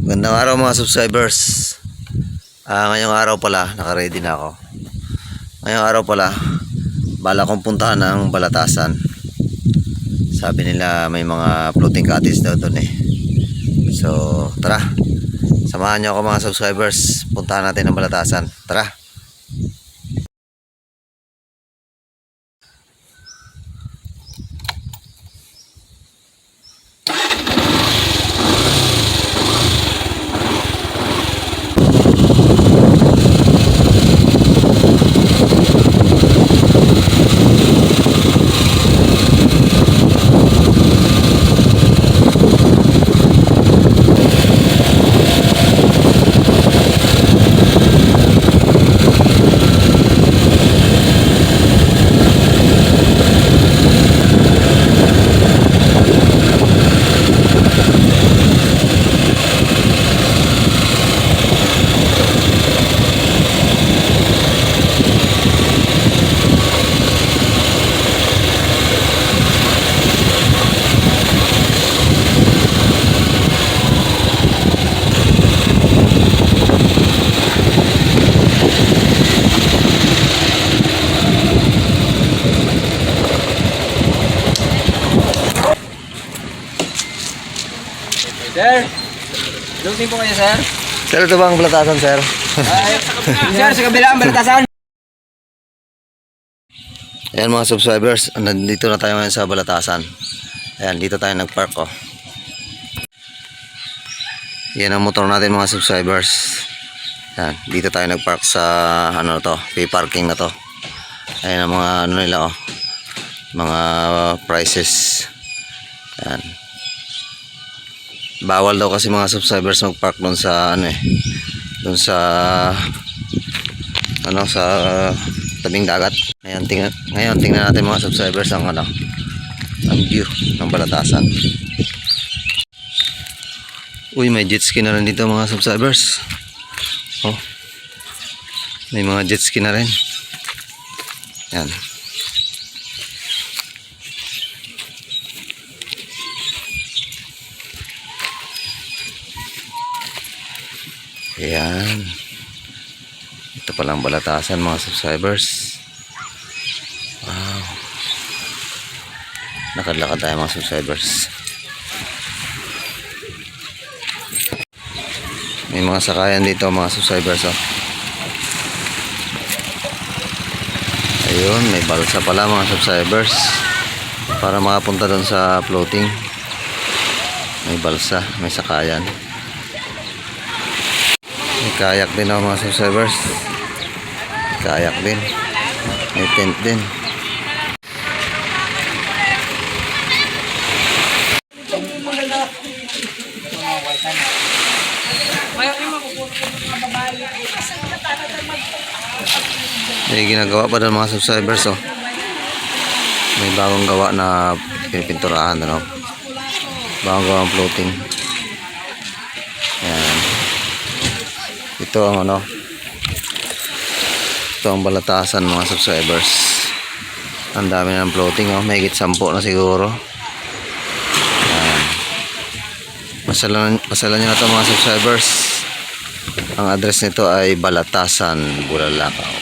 Gandang araw mga subscribers. Ngayong araw pala, naka-ready na ako. Ngayong araw pala, bala kong puntahan ang Balatasan. Sabi nila may mga floating cottage daw doon eh. So, tara. Samahan niyo ako mga subscribers. Puntahan natin ang Balatasan. Tara. Sir, lusin po kayo, sir. Sir, ito ba ang Balatasan, sir? Sir, sa kabila ang Balatasan. Ayan mga subscribers, nandito na tayo ngayon sa Balatasan. Ayan, dito tayo nagpark oh. Yan ang motor natin mga subscribers. Ayan, dito tayo nagpark sa ano to, pay parking na to. Ayan ang mga ano nila oh. Mga prices. Ayan. Bawal daw kasi mga subscribers magpark doon sa ano eh. Doon sa ano sa tabing dagat. Ngayon tingnan natin mga subscribers ang ano, ang view ng Balatasan. Uy, may jet ski na rin dito mga subscribers. Oh. May mga jet ski na rin. Yan. Ayan. Ito palang Balatasan mga subscribers. Wow. Nakadlakad tayo mga subscribers. May mga sakayan dito mga subscribers oh. Ayun, may balsa pala mga subscribers. Para makapunta doon sa floating. May balsa, may sakayan. May kayak din ako mga subscribers. Kayak din. May tent din. May ginagawa pa doon mga subscribers oh. May bagong gawa na pinipinturahan ano. Bagong gawang floating. Ayan. Ito ang ano, ito ang Balatasan mga subscribers. Ang dami ng floating oh, may higit 10 na siguro. Pasalan nyo na ito mga subscribers. Ang address nito ay Balatasan, Bulalakaw.